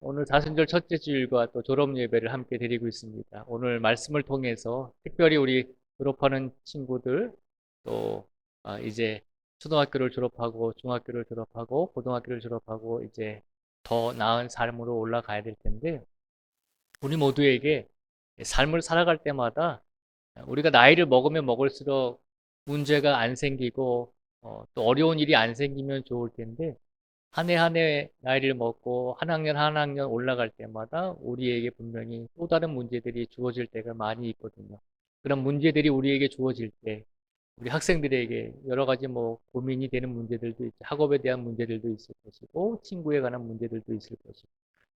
오늘 사순절 첫째 주일과 또 졸업 예배를 함께 드리고 있습니다. 오늘 말씀을 통해서 특별히 우리 졸업하는 친구들 또 이제 초등학교를 졸업하고 중학교를 졸업하고 고등학교를 졸업하고 이제 더 나은 삶으로 올라가야 될 텐데 우리 모두에게 삶을 살아갈 때마다 우리가 나이를 먹으면 먹을수록 문제가 안 생기고 또 어려운 일이 안 생기면 좋을 텐데 한 해 한 해 나이를 먹고 한 학년 한 학년 올라갈 때마다 우리에게 분명히 또 다른 문제들이 주어질 때가 많이 있거든요. 그런 문제들이 우리에게 주어질 때 우리 학생들에게 여러 가지 뭐 고민이 되는 문제들도 있고 학업에 대한 문제들도 있을 것이고 친구에 관한 문제들도 있을 것이고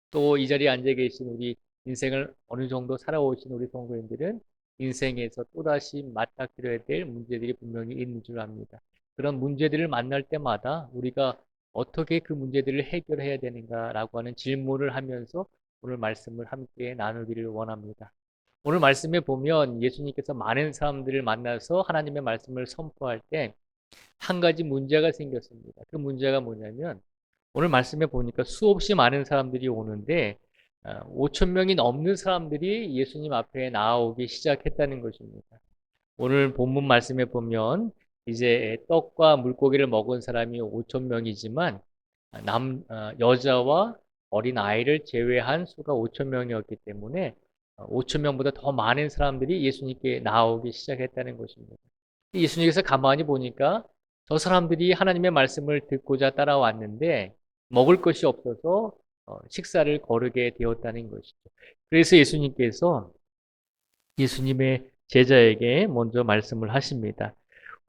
또 이 자리에 앉아 계신 우리 인생을 어느 정도 살아오신 우리 성도님들은 인생에서 또다시 맞닥뜨려야 될 문제들이 분명히 있는 줄 압니다. 그런 문제들을 만날 때마다 우리가 어떻게 그 문제들을 해결해야 되는가라고 하는 질문을 하면서 오늘 말씀을 함께 나누기를 원합니다. 오늘 말씀에 보면 예수님께서 많은 사람들을 만나서 하나님의 말씀을 선포할 때 한 가지 문제가 생겼습니다. 그 문제가 뭐냐면 오늘 말씀에 보니까 수없이 많은 사람들이 오는데 5천 명이 넘는 사람들이 예수님 앞에 나오기 시작했다는 것입니다. 오늘 본문 말씀에 보면 이제 떡과 물고기를 먹은 사람이 5천 명이지만 여자와 어린 아이를 제외한 수가 5천 명이었기 때문에 5천 명보다 더 많은 사람들이 예수님께 나오기 시작했다는 것입니다. 예수님께서 가만히 보니까 저 사람들이 하나님의 말씀을 듣고자 따라왔는데 먹을 것이 없어서 식사를 거르게 되었다는 것이죠. 그래서 예수님께서 예수님의 제자에게 먼저 말씀을 하십니다.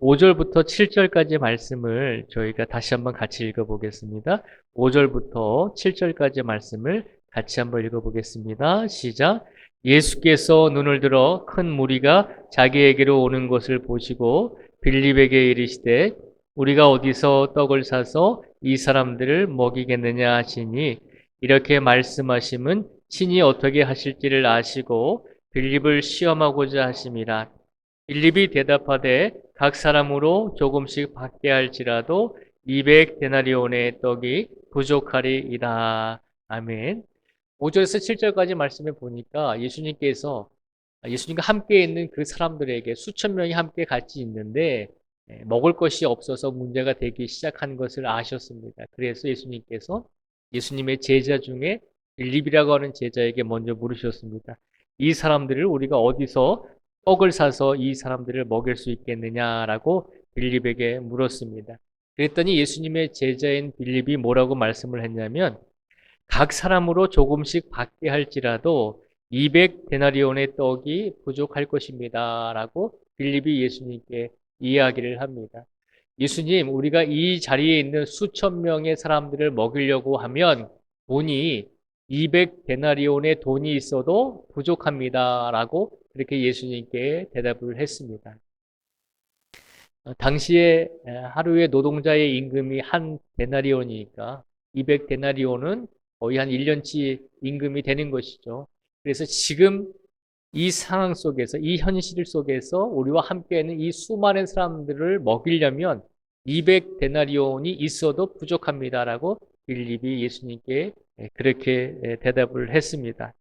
5절부터 7절까지 말씀을 저희가 다시 한번 같이 읽어보겠습니다. 5절부터 7절까지 말씀을 같이 한번 읽어보겠습니다. 시작. 예수께서 눈을 들어 큰 무리가 자기에게로 오는 것을 보시고 빌립에게 이르시되 우리가 어디서 떡을 사서 이 사람들을 먹이겠느냐 하시니 이렇게 말씀하심은 친히 어떻게 하실지를 아시고 빌립을 시험하고자 하심이라. 빌립이 대답하되 각 사람으로 조금씩 받게 할지라도 200데나리온의 떡이 부족하리이다. 아멘. 5절에서 7절까지 말씀을 보니까 예수님과 함께 있는 그 사람들에게 수천 명이 함께 같이 있는데 먹을 것이 없어서 문제가 되기 시작한 것을 아셨습니다. 그래서 예수님께서 예수님의 제자 중에 빌립이라고 하는 제자에게 먼저 물으셨습니다. 이 사람들을 우리가 어디서 떡을 사서 이 사람들을 먹일 수 있겠느냐라고 빌립에게 물었습니다. 그랬더니 예수님의 제자인 빌립이 뭐라고 말씀을 했냐면 각 사람으로 조금씩 받게 할지라도 200데나리온의 떡이 부족할 것입니다. 라고 빌립이 예수님께 이야기를 합니다. 예수님, 우리가 이 자리에 있는 수천 명의 사람들을 먹이려고 하면 돈이 200데나리온의 돈이 있어도 부족합니다. 라고 그렇게 예수님께 대답을 했습니다. 당시에 하루에 노동자의 임금이 한 데나리온이니까 200데나리온은 거의 한 1년치 임금이 되는 것이죠. 그래서 지금 이 상황 속에서, 이 현실 속에서 우리와 함께 있는 이 수많은 사람들을 먹이려면 200데나리온이 있어도 부족합니다라고 빌립이 예수님께 그렇게 대답을 했습니다.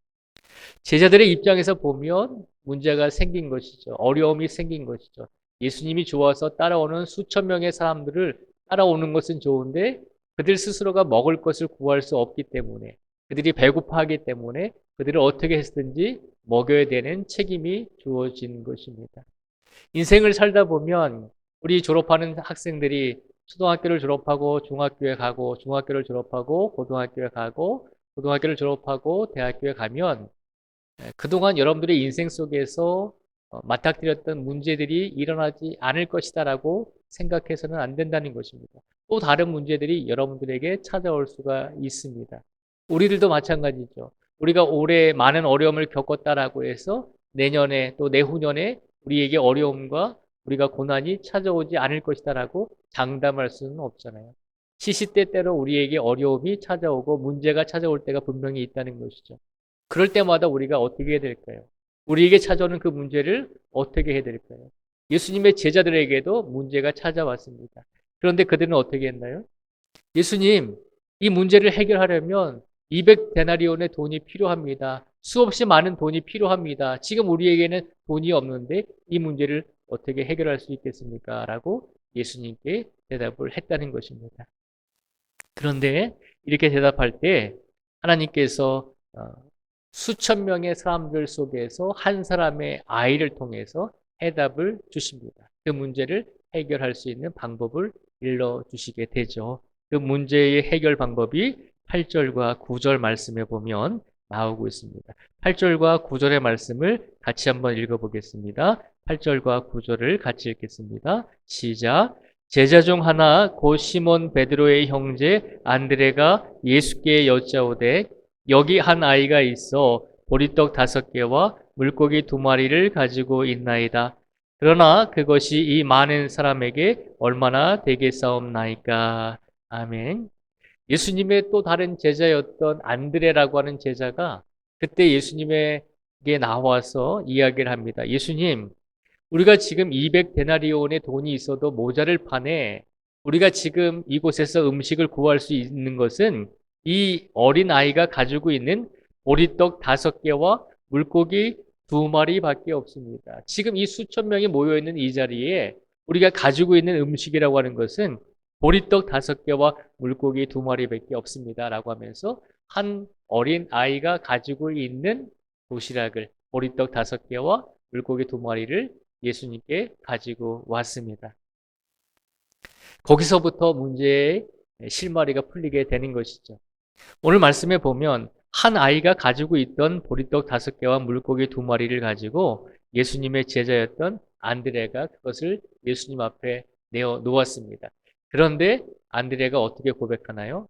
제자들의 입장에서 보면 문제가 생긴 것이죠. 어려움이 생긴 것이죠. 예수님이 좋아서 따라오는 수천 명의 사람들을 따라오는 것은 좋은데 그들 스스로가 먹을 것을 구할 수 없기 때문에 그들이 배고파하기 때문에 그들을 어떻게 해서든지 먹여야 되는 책임이 주어진 것입니다. 인생을 살다 보면 우리 졸업하는 학생들이 초등학교를 졸업하고 중학교에 가고 중학교를 졸업하고 고등학교에 가고 고등학교를 졸업하고 대학교에 가면 그동안 여러분들의 인생 속에서 맞닥뜨렸던 문제들이 일어나지 않을 것이다라고 생각해서는 안 된다는 것입니다. 또 다른 문제들이 여러분들에게 찾아올 수가 있습니다. 우리들도 마찬가지죠. 우리가 올해 많은 어려움을 겪었다라고 해서 내년에 또 내후년에 우리에게 어려움과 우리가 고난이 찾아오지 않을 것이다라고 장담할 수는 없잖아요. 시시때때로 우리에게 어려움이 찾아오고 문제가 찾아올 때가 분명히 있다는 것이죠. 그럴 때마다 우리가 어떻게 해야 될까요? 우리에게 찾아오는 그 문제를 어떻게 해야 될까요? 예수님의 제자들에게도 문제가 찾아왔습니다. 그런데 그들은 어떻게 했나요? 예수님, 이 문제를 해결하려면 200데나리온의 돈이 필요합니다. 수없이 많은 돈이 필요합니다. 지금 우리에게는 돈이 없는데 이 문제를 어떻게 해결할 수 있겠습니까? 라고 예수님께 대답을 했다는 것입니다. 그런데 이렇게 대답할 때 하나님께서 수천 명의 사람들 속에서 한 사람의 아이를 통해서 해답을 주십니다. 그 문제를 해결할 수 있는 방법을 일러주시게 되죠. 그 문제의 해결 방법이 8절과 9절 말씀에 보면 나오고 있습니다. 8절과 9절의 말씀을 같이 한번 읽어보겠습니다. 8절과 9절을 같이 읽겠습니다. 시작. 제자 중 하나 곧 시몬 베드로의 형제 안드레가 예수께 여짜오되 여기 한 아이가 있어 보리떡 5개와 물고기 2마리를 가지고 있나이다. 그러나 그것이 이 많은 사람에게 얼마나 되겠사옵나이까. 아멘. 예수님의 또 다른 제자였던 안드레라고 하는 제자가 그때 예수님에게 나와서 이야기를 합니다. 예수님, 우리가 지금 200데나리온의 돈이 있어도 모자를 파네. 우리가 지금 이곳에서 음식을 구할 수 있는 것은 이 어린 아이가 가지고 있는 보리떡 5개와 물고기 2마리밖에 없습니다. 지금 이 수천 명이 모여 있는 이 자리에 우리가 가지고 있는 음식이라고 하는 것은 보리떡 5개와 물고기 2마리밖에 없습니다라고 하면서 한 어린 아이가 가지고 있는 도시락을 보리떡 5개와 물고기 2마리를 예수님께 가지고 왔습니다. 거기서부터 문제의 실마리가 풀리게 되는 것이죠. 오늘 말씀에 보면 한 아이가 가지고 있던 보리떡 5개와 물고기 2마리를 가지고 예수님의 제자였던 안드레가 그것을 예수님 앞에 내어 놓았습니다. 그런데 안드레가 어떻게 고백하나요?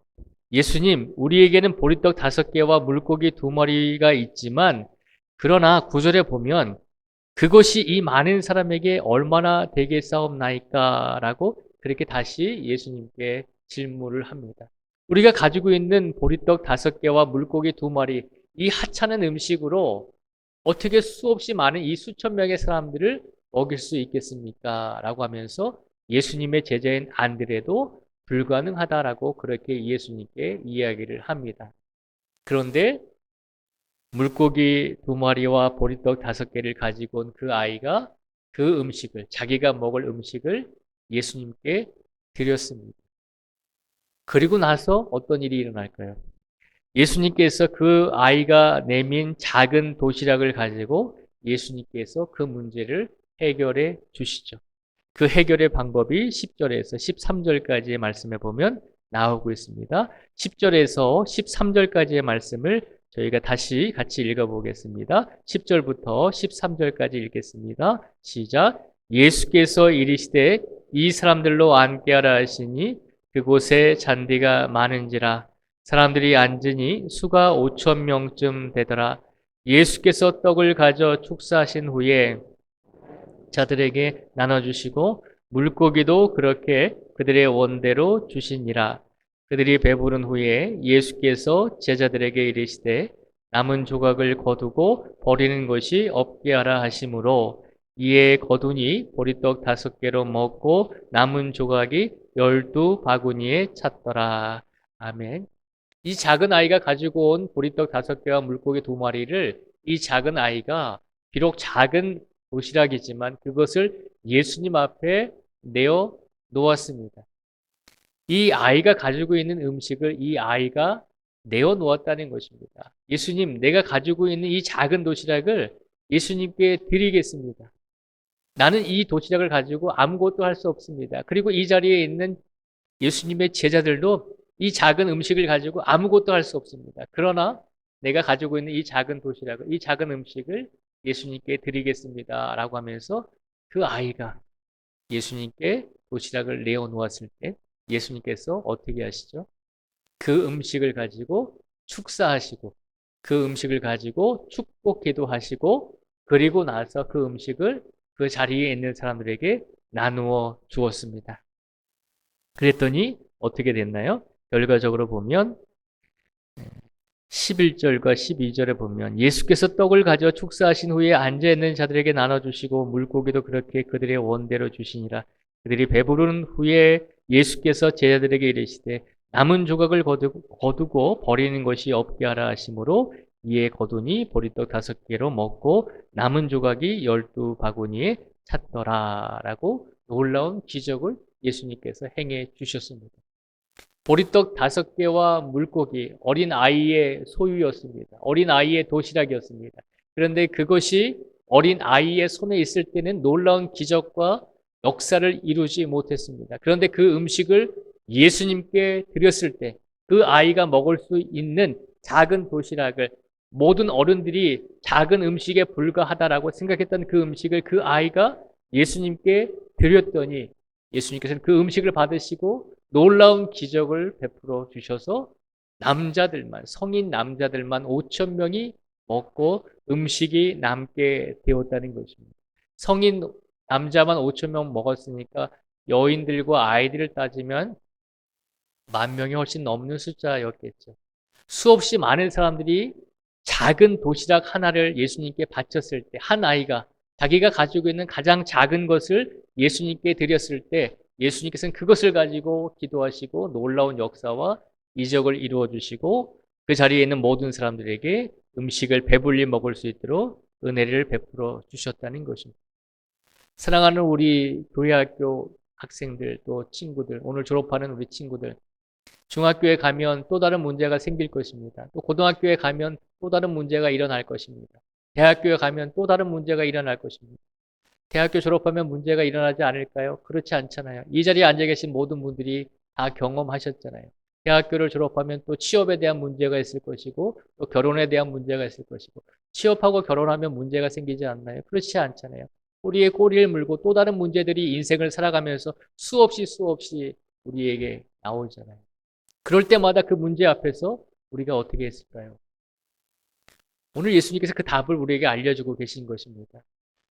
예수님, 우리에게는 보리떡 5개와 물고기 2마리가 있지만 그러나 9절에 보면 그것이 이 많은 사람에게 얼마나 되겠사옵나이까? 라고 그렇게 다시 예수님께 질문을 합니다. 우리가 가지고 있는 보리떡 5개와 물고기 2마리, 이 하찮은 음식으로 어떻게 수없이 많은 이 수천 명의 사람들을 먹일 수 있겠습니까? 라고 하면서 예수님의 제자인 안드레도 불가능하다라고 그렇게 예수님께 이야기를 합니다. 그런데 물고기 2마리와 보리떡 5개를 가지고 온 그 아이가 그 음식을, 자기가 먹을 음식을 예수님께 드렸습니다. 그리고 나서 어떤 일이 일어날까요? 예수님께서 그 아이가 내민 작은 도시락을 가지고 예수님께서 그 문제를 해결해 주시죠. 그 해결의 방법이 10절에서 13절까지의 말씀에 보면 나오고 있습니다. 10절에서 13절까지의 말씀을 저희가 다시 같이 읽어보겠습니다. 10절부터 13절까지 읽겠습니다. 시작. 예수께서 이르시되 이 사람들로 앉게 하라 하시니 그곳에 잔디가 많은지라 사람들이 앉으니 수가 5,000명쯤 되더라. 예수께서 떡을 가져 축사하신 후에 자들에게 나눠주시고 물고기도 그렇게 그들의 원대로 주시니라. 그들이 배부른 후에 예수께서 제자들에게 이르시되 남은 조각을 거두고 버리는 것이 없게 하라 하시므로 이에 거두니 보리떡 5개로 먹고 남은 조각이 12바구니에 찼더라. 아멘. 이 작은 아이가 가지고 온 보리떡 5개와 물고기 2마리를 이 작은 아이가 비록 작은 도시락이지만 그것을 예수님 앞에 내어 놓았습니다. 이 아이가 가지고 있는 음식을 이 아이가 내어 놓았다는 것입니다. 예수님, 내가 가지고 있는 이 작은 도시락을 예수님께 드리겠습니다. 나는 이 도시락을 가지고 아무것도 할 수 없습니다. 그리고 이 자리에 있는 예수님의 제자들도 이 작은 음식을 가지고 아무것도 할 수 없습니다. 그러나 내가 가지고 있는 이 작은 도시락을, 이 작은 음식을 예수님께 드리겠습니다. 라고 하면서 그 아이가 예수님께 도시락을 내어 놓았을 때 예수님께서 어떻게 하시죠? 그 음식을 가지고 축사하시고 그 음식을 가지고 축복 기도하시고 그리고 나서 그 음식을 그 자리에 있는 사람들에게 나누어 주었습니다. 그랬더니 어떻게 됐나요? 결과적으로 보면 11절과 12절에 보면 예수께서 떡을 가져 축사하신 후에 앉아있는 자들에게 나눠주시고 물고기도 그렇게 그들의 원대로 주시니라. 그들이 배부른 후에 예수께서 제자들에게 이르시되 남은 조각을 거두고 버리는 것이 없게 하라 하심으로 이에 거두니 보리떡 5개로 먹고 남은 조각이 12바구니에 찼더라라고 놀라운 기적을 예수님께서 행해 주셨습니다. 보리떡 5개와 물고기, 어린 아이의 소유였습니다. 어린 아이의 도시락이었습니다. 그런데 그것이 어린 아이의 손에 있을 때는 놀라운 기적과 역사를 이루지 못했습니다. 그런데 그 음식을 예수님께 드렸을 때 그 아이가 먹을 수 있는 작은 도시락을 모든 어른들이 작은 음식에 불과하다라고 생각했던 그 음식을 그 아이가 예수님께 드렸더니 예수님께서는 그 음식을 받으시고 놀라운 기적을 베풀어 주셔서 남자들만, 성인 남자들만 5천 명이 먹고 음식이 남게 되었다는 것입니다. 성인 남자만 5천 명 먹었으니까 여인들과 아이들을 따지면 10,000명이 훨씬 넘는 숫자였겠죠. 수없이 많은 사람들이 작은 도시락 하나를 예수님께 바쳤을 때, 한 아이가 자기가 가지고 있는 가장 작은 것을 예수님께 드렸을 때 예수님께서는 그것을 가지고 기도하시고 놀라운 역사와 이적을 이루어 주시고 그 자리에 있는 모든 사람들에게 음식을 배불리 먹을 수 있도록 은혜를 베풀어 주셨다는 것입니다. 사랑하는 우리 교회학교 학생들 또 친구들, 오늘 졸업하는 우리 친구들, 중학교에 가면 또 다른 문제가 생길 것입니다. 또 고등학교에 가면 또 다른 문제가 일어날 것입니다. 대학교에 가면 또 다른 문제가 일어날 것입니다. 대학교 졸업하면 문제가 일어나지 않을까요? 그렇지 않잖아요. 이 자리에 앉아 계신 모든 분들이 다 경험하셨잖아요. 대학교를 졸업하면 또 취업에 대한 문제가 있을 것이고 또 결혼에 대한 문제가 있을 것이고 취업하고 결혼하면 문제가 생기지 않나요? 그렇지 않잖아요. 꼬리에 꼬리를 물고 또 다른 문제들이 인생을 살아가면서 수없이 우리에게 나오잖아요. 그럴 때마다 그 문제 앞에서 우리가 어떻게 했을까요? 오늘 예수님께서 그 답을 우리에게 알려주고 계신 것입니다.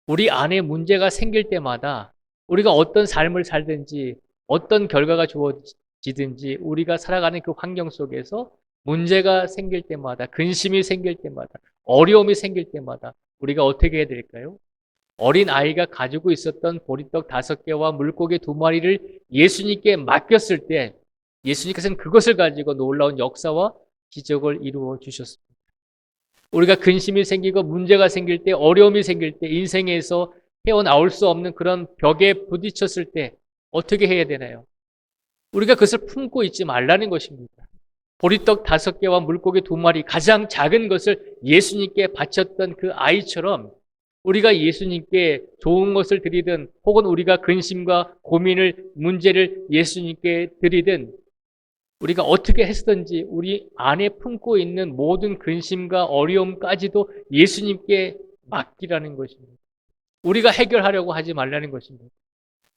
우리 안에 문제가 생길 때마다 우리가 어떤 삶을 살든지 어떤 결과가 주어지든지 우리가 살아가는 그 환경 속에서 문제가 생길 때마다 근심이 생길 때마다 어려움이 생길 때마다 우리가 어떻게 해야 될까요? 어린 아이가 가지고 있었던 보리떡 5개와 물고기 2마리를 예수님께 맡겼을 때 예수님께서는 그것을 가지고 놀라운 역사와 기적을 이루어 주셨습니다. 우리가 근심이 생기고 문제가 생길 때, 어려움이 생길 때, 인생에서 헤어나올 수 없는 그런 벽에 부딪혔을 때 어떻게 해야 되나요? 우리가 그것을 품고 있지 말라는 것입니다. 보리떡 5개와 물고기 2마리, 가장 작은 것을 예수님께 바쳤던 그 아이처럼 우리가 예수님께 좋은 것을 드리든 혹은 우리가 근심과 고민을, 문제를 예수님께 드리든 우리가 어떻게 했든지 우리 안에 품고 있는 모든 근심과 어려움까지도 예수님께 맡기라는 것입니다. 우리가 해결하려고 하지 말라는 것입니다.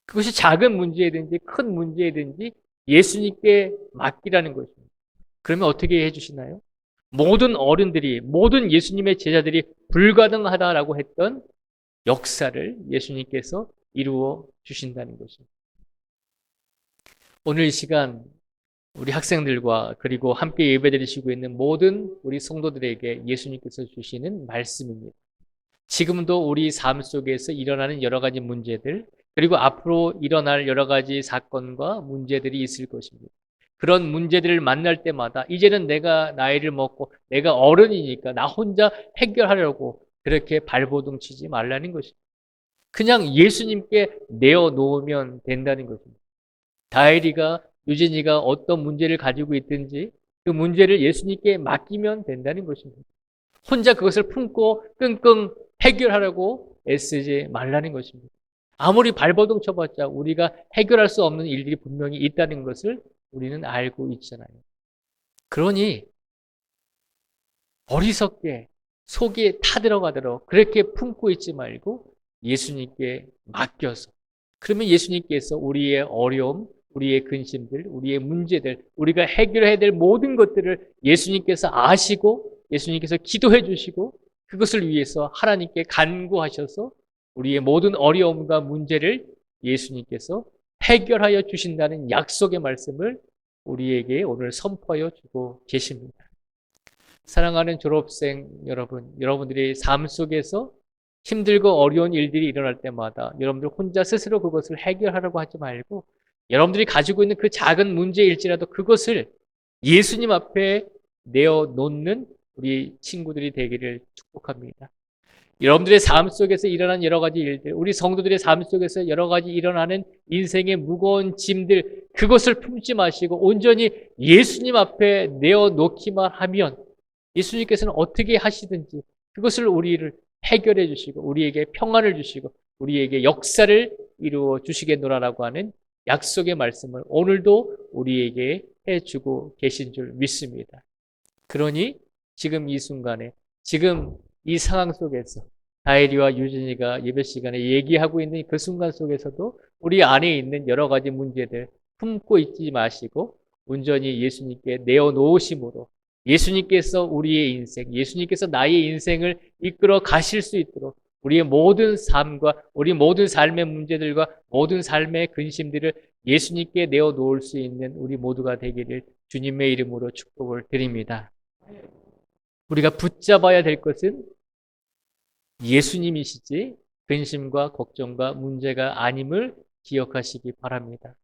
그것이 작은 문제이든지 큰 문제이든지 예수님께 맡기라는 것입니다. 그러면 어떻게 해주시나요? 모든 어른들이, 모든 예수님의 제자들이 불가능하다라고 했던 역사를 예수님께서 이루어 주신다는 것입니다. 오늘 이 시간 우리 학생들과 그리고 함께 예배드리시고 있는 모든 우리 성도들에게 예수님께서 주시는 말씀입니다. 지금도 우리 삶 속에서 일어나는 여러 가지 문제들, 그리고 앞으로 일어날 여러 가지 사건과 문제들이 있을 것입니다. 그런 문제들을 만날 때마다 이제는 내가 나이를 먹고 내가 어른이니까 나 혼자 해결하려고 그렇게 발버둥 치지 말라는 것입니다. 그냥 예수님께 내어놓으면 된다는 것입니다. 다혜리가 유진이가 어떤 문제를 가지고 있든지 그 문제를 예수님께 맡기면 된다는 것입니다. 혼자 그것을 품고 끙끙 해결하려고 애쓰지 말라는 것입니다. 아무리 발버둥 쳐봤자 우리가 해결할 수 없는 일들이 분명히 있다는 것을 우리는 알고 있잖아요. 그러니 어리석게 속에 타들어가도록 그렇게 품고 있지 말고 예수님께 맡겨서 그러면 예수님께서 우리의 어려움, 우리의 근심들, 우리의 문제들, 우리가 해결해야 될 모든 것들을 예수님께서 아시고 예수님께서 기도해 주시고 그것을 위해서 하나님께 간구하셔서 우리의 모든 어려움과 문제를 예수님께서 해결하여 주신다는 약속의 말씀을 우리에게 오늘 선포하여 주고 계십니다. 사랑하는 졸업생 여러분, 여러분들이 삶 속에서 힘들고 어려운 일들이 일어날 때마다 여러분들 혼자 스스로 그것을 해결하려고 하지 말고 여러분들이 가지고 있는 그 작은 문제일지라도 그것을 예수님 앞에 내어놓는 우리 친구들이 되기를 축복합니다. 여러분들의 삶 속에서 일어난 여러 가지 일들, 우리 성도들의 삶 속에서 여러 가지 일어나는 인생의 무거운 짐들, 그것을 품지 마시고 온전히 예수님 앞에 내어놓기만 하면 예수님께서는 어떻게 하시든지 그것을 우리를 해결해 주시고 우리에게 평안을 주시고 우리에게 역사를 이루어 주시겠노라라고 하는 약속의 말씀을 오늘도 우리에게 해주고 계신 줄 믿습니다. 그러니 지금 이 순간에, 지금 이 상황 속에서 다혜리와 유진이가 예배 시간에 얘기하고 있는 그 순간 속에서도 우리 안에 있는 여러 가지 문제들 품고 있지 마시고 온전히 예수님께 내어놓으심으로 예수님께서 우리의 인생, 예수님께서 나의 인생을 이끌어 가실 수 있도록 우리의 모든 삶과 우리 모든 삶의 문제들과 모든 삶의 근심들을 예수님께 내어놓을 수 있는 우리 모두가 되기를 주님의 이름으로 축복을 드립니다. 우리가 붙잡아야 될 것은 예수님이시지 근심과 걱정과 문제가 아님을 기억하시기 바랍니다.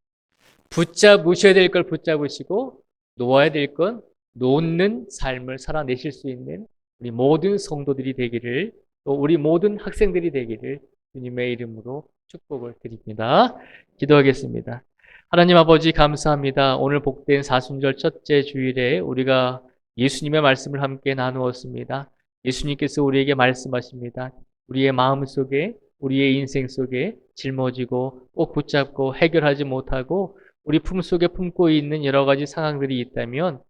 붙잡으셔야 될 걸 붙잡으시고 놓아야 될 건 놓는 삶을 살아내실 수 있는 우리 모든 성도들이 되기를, 또 우리 모든 학생들이 되기를 주님의 이름으로 축복을 드립니다. 기도하겠습니다. 하나님 아버지 감사합니다. 오늘 복된 사순절 첫째 주일에 우리가 예수님의 말씀을 함께 나누었습니다. 예수님께서 우리에게 말씀하십니다. 우리의 마음 속에, 우리의 인생 속에 짊어지고 꼭 붙잡고 해결하지 못하고 우리 품속에 품고 있는 여러 가지 상황들이 있다면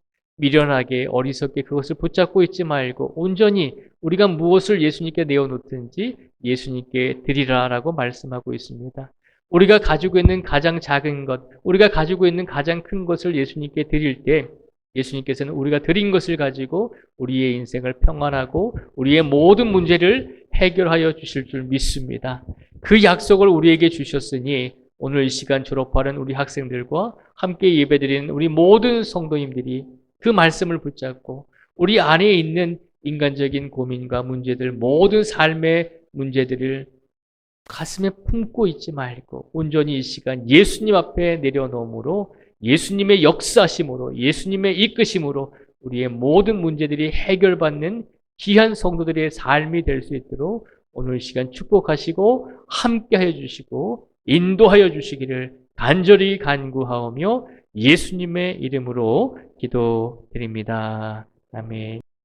미련하게 어리석게 그것을 붙잡고 있지 말고 온전히 우리가 무엇을 예수님께 내어놓든지 예수님께 드리라라고 말씀하고 있습니다. 우리가 가지고 있는 가장 작은 것, 우리가 가지고 있는 가장 큰 것을 예수님께 드릴 때 예수님께서는 우리가 드린 것을 가지고 우리의 인생을 평안하고 우리의 모든 문제를 해결하여 주실 줄 믿습니다. 그 약속을 우리에게 주셨으니 오늘 이 시간 졸업하는 우리 학생들과 함께 예배드리는 우리 모든 성도님들이 그 말씀을 붙잡고 우리 안에 있는 인간적인 고민과 문제들, 모든 삶의 문제들을 가슴에 품고 있지 말고 온전히 이 시간 예수님 앞에 내려놓음으로 예수님의 역사심으로 예수님의 이끄심으로 우리의 모든 문제들이 해결받는 귀한 성도들의 삶이 될 수 있도록 오늘 이 시간 축복하시고 함께하여 주시고 인도하여 주시기를 간절히 간구하오며 예수님의 이름으로 기도드립니다. 아멘.